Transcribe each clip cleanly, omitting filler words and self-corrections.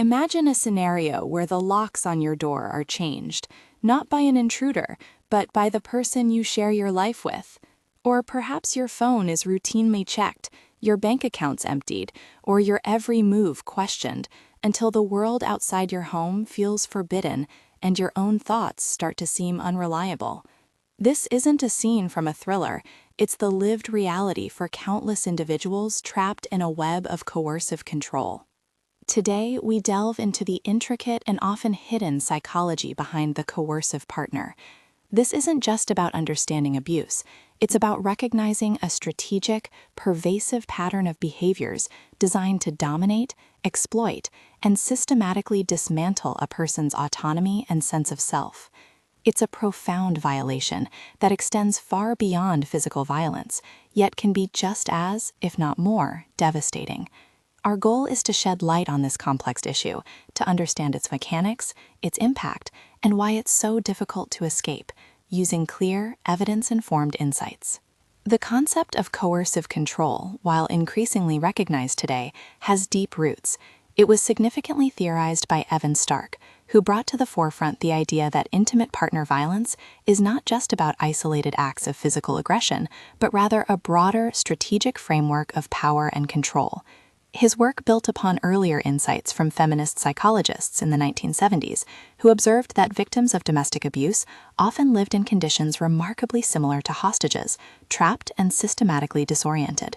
Imagine a scenario where the locks on your door are changed, not by an intruder, but by the person you share your life with. Or perhaps your phone is routinely checked, your bank account's emptied, or your every move questioned, until the world outside your home feels forbidden and your own thoughts start to seem unreliable. This isn't a scene from a thriller, it's the lived reality for countless individuals trapped in a web of coercive control. Today, we delve into the intricate and often hidden psychology behind the coercive partner. This isn't just about understanding abuse, it's about recognizing a strategic, pervasive pattern of behaviors designed to dominate, exploit, and systematically dismantle a person's autonomy and sense of self. It's a profound violation that extends far beyond physical violence, yet can be just as, if not more, devastating. Our goal is to shed light on this complex issue, to understand its mechanics, its impact, and why it's so difficult to escape, using clear, evidence-informed insights. The concept of coercive control, while increasingly recognized today, has deep roots. It was significantly theorized by Evan Stark, who brought to the forefront the idea that intimate partner violence is not just about isolated acts of physical aggression, but rather a broader, strategic framework of power and control. His work built upon earlier insights from feminist psychologists in the 1970s, who observed that victims of domestic abuse often lived in conditions remarkably similar to hostages, trapped and systematically disoriented.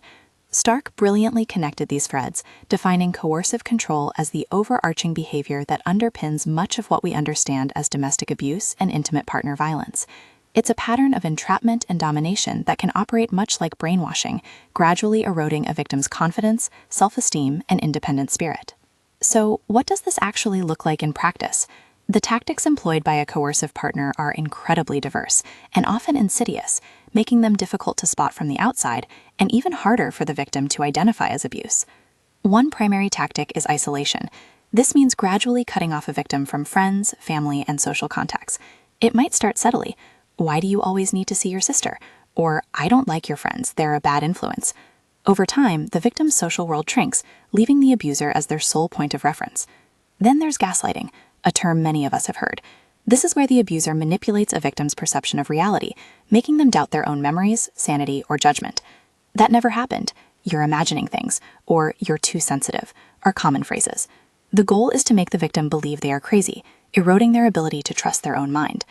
Stark brilliantly connected these threads, defining coercive control as the overarching behavior that underpins much of what we understand as domestic abuse and intimate partner violence. It's a pattern of entrapment and domination that can operate much like brainwashing, gradually eroding a victim's confidence, self-esteem, and independent spirit. So, what does this actually look like in practice? The tactics employed by a coercive partner are incredibly diverse and often insidious, making them difficult to spot from the outside and even harder for the victim to identify as abuse. One primary tactic is isolation. This means gradually cutting off a victim from friends, family, and social contacts. It might start subtly. Why do you always need to see your sister? Or, I don't like your friends, they're a bad influence. Over time, the victim's social world shrinks, leaving the abuser as their sole point of reference. Then there's gaslighting, a term many of us have heard. This is where the abuser manipulates a victim's perception of reality, making them doubt their own memories, sanity, or judgment. That never happened, you're imagining things, or you're too sensitive, are common phrases. The goal is to make the victim believe they are crazy, eroding their ability to trust their own mind.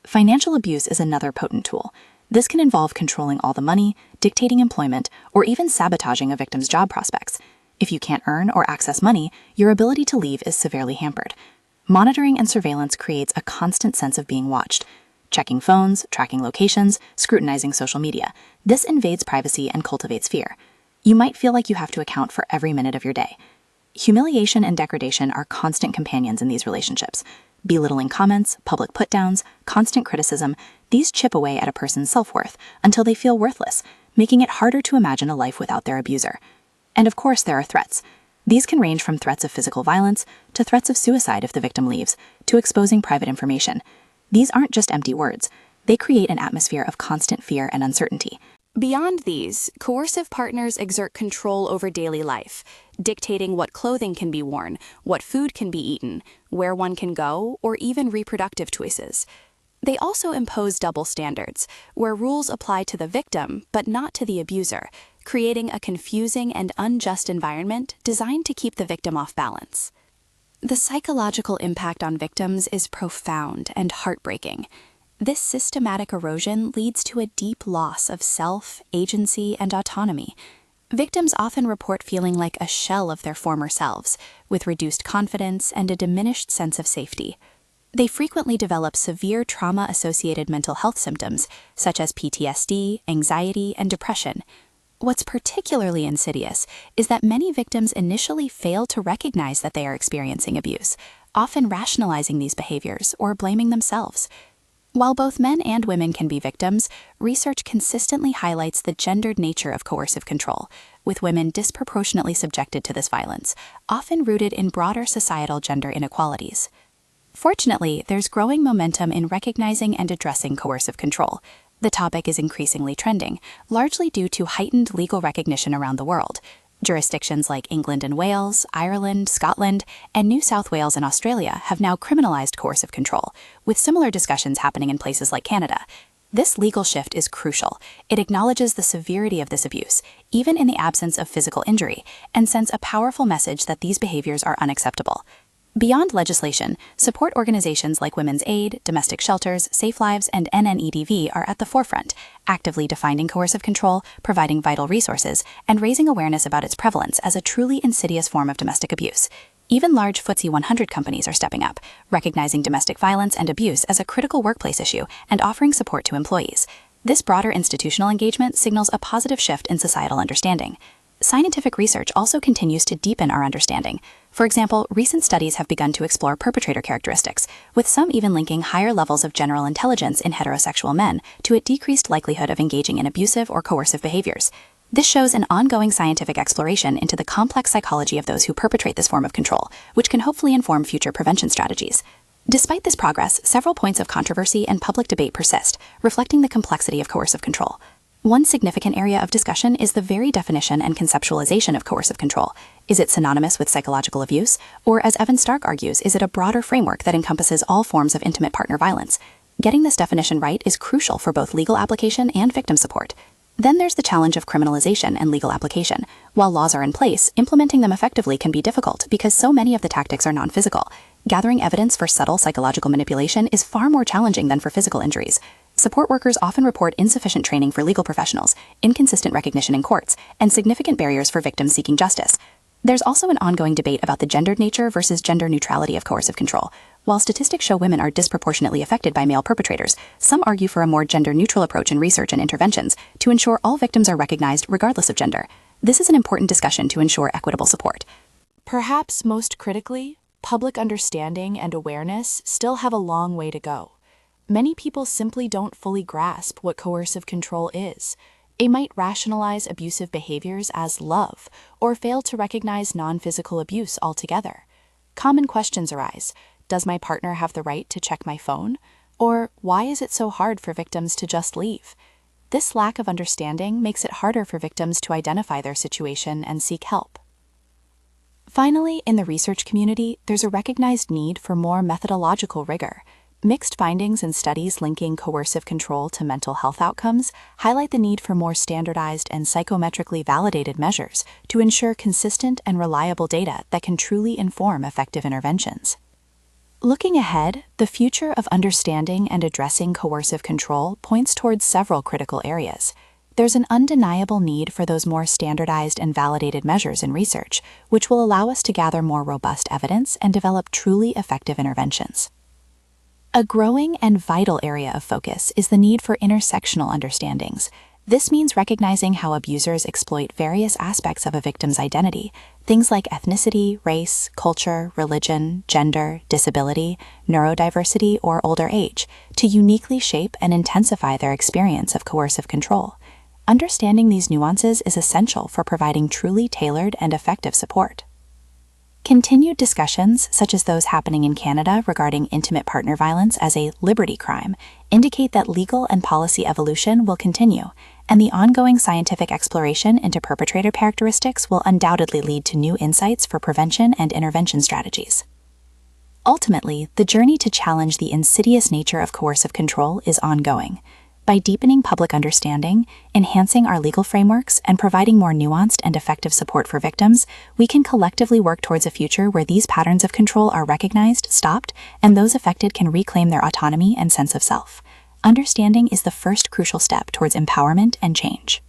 Financial abuse is another potent tool. This can involve controlling all the money, dictating employment, or even sabotaging a victim's job prospects. If you can't earn or access money, your ability to leave is severely hampered. Monitoring and surveillance creates a constant sense of being watched. Checking phones, tracking locations, scrutinizing social media. This invades privacy and cultivates fear. You might feel like you have to account for every minute of your day. Humiliation and degradation are constant companions in these relationships. Belittling comments, public put-downs, constant criticism, these chip away at a person's self-worth until they feel worthless, making it harder to imagine a life without their abuser. And of course, there are threats. These can range from threats of physical violence to threats of suicide if the victim leaves, to exposing private information. These aren't just empty words. They create an atmosphere of constant fear and uncertainty. Beyond these, coercive partners exert control over daily life, dictating what clothing can be worn, what food can be eaten, where one can go, or even reproductive choices. They also impose double standards, where rules apply to the victim but not to the abuser, creating a confusing and unjust environment designed to keep the victim off balance. The psychological impact on victims is profound and heartbreaking. This systematic erosion leads to a deep loss of self, agency, and autonomy. Victims often report feeling like a shell of their former selves, with reduced confidence and a diminished sense of safety. They frequently develop severe trauma-associated mental health symptoms, such as PTSD, anxiety, and depression. What's particularly insidious is that many victims initially fail to recognize that they are experiencing abuse, often rationalizing these behaviors or blaming themselves. While both men and women can be victims, research consistently highlights the gendered nature of coercive control, with women disproportionately subjected to this violence, often rooted in broader societal gender inequalities. Fortunately, there's growing momentum in recognizing and addressing coercive control. The topic is increasingly trending, largely due to heightened legal recognition around the world. Jurisdictions like England and Wales, Ireland, Scotland, and New South Wales and Australia have now criminalized coercive control, with similar discussions happening in places like Canada. This legal shift is crucial. It acknowledges the severity of this abuse, even in the absence of physical injury, and sends a powerful message that these behaviors are unacceptable. Beyond legislation, support organizations like Women's Aid, Domestic Shelters, Safe Lives, and NNEDV are at the forefront, actively defining coercive control, providing vital resources, and raising awareness about its prevalence as a truly insidious form of domestic abuse. Even large FTSE 100 companies are stepping up, recognizing domestic violence and abuse as a critical workplace issue and offering support to employees. This broader institutional engagement signals a positive shift in societal understanding. Scientific research also continues to deepen our understanding. For example, recent studies have begun to explore perpetrator characteristics, with some even linking higher levels of general intelligence in heterosexual men to a decreased likelihood of engaging in abusive or coercive behaviors. This shows an ongoing scientific exploration into the complex psychology of those who perpetrate this form of control, which can hopefully inform future prevention strategies. Despite this progress, several points of controversy and public debate persist, reflecting the complexity of coercive control. One significant area of discussion is the very definition and conceptualization of coercive control. Is it synonymous with psychological abuse? Or, as Evan Stark argues, is it a broader framework that encompasses all forms of intimate partner violence? Getting this definition right is crucial for both legal application and victim support. Then there's the challenge of criminalization and legal application. While laws are in place, implementing them effectively can be difficult because so many of the tactics are non-physical. Gathering evidence for subtle psychological manipulation is far more challenging than for physical injuries. Support workers often report insufficient training for legal professionals, inconsistent recognition in courts, and significant barriers for victims seeking justice. There's also an ongoing debate about the gendered nature versus gender neutrality of coercive control. While statistics show women are disproportionately affected by male perpetrators, some argue for a more gender-neutral approach in research and interventions to ensure all victims are recognized regardless of gender. This is an important discussion to ensure equitable support. Perhaps most critically, public understanding and awareness still have a long way to go. Many people simply don't fully grasp what coercive control is. They might rationalize abusive behaviors as love, or fail to recognize non-physical abuse altogether. Common questions arise. Does my partner have the right to check my phone? Or why is it so hard for victims to just leave? This lack of understanding makes it harder for victims to identify their situation and seek help. Finally, in the research community, there's a recognized need for more methodological rigor. Mixed findings and studies linking coercive control to mental health outcomes highlight the need for more standardized and psychometrically validated measures to ensure consistent and reliable data that can truly inform effective interventions. Looking ahead, the future of understanding and addressing coercive control points towards several critical areas. There's an undeniable need for those more standardized and validated measures in research, which will allow us to gather more robust evidence and develop truly effective interventions. A growing and vital area of focus is the need for intersectional understandings. This means recognizing how abusers exploit various aspects of a victim's identity, things like ethnicity, race, culture, religion, gender, disability, neurodiversity, or older age, to uniquely shape and intensify their experience of coercive control. Understanding these nuances is essential for providing truly tailored and effective support. Continued discussions, such as those happening in Canada regarding intimate partner violence as a liberty crime, indicate that legal and policy evolution will continue, and the ongoing scientific exploration into perpetrator characteristics will undoubtedly lead to new insights for prevention and intervention strategies. Ultimately, the journey to challenge the insidious nature of coercive control is ongoing. By deepening public understanding, enhancing our legal frameworks, and providing more nuanced and effective support for victims, we can collectively work towards a future where these patterns of control are recognized, stopped, and those affected can reclaim their autonomy and sense of self. Understanding is the first crucial step towards empowerment and change.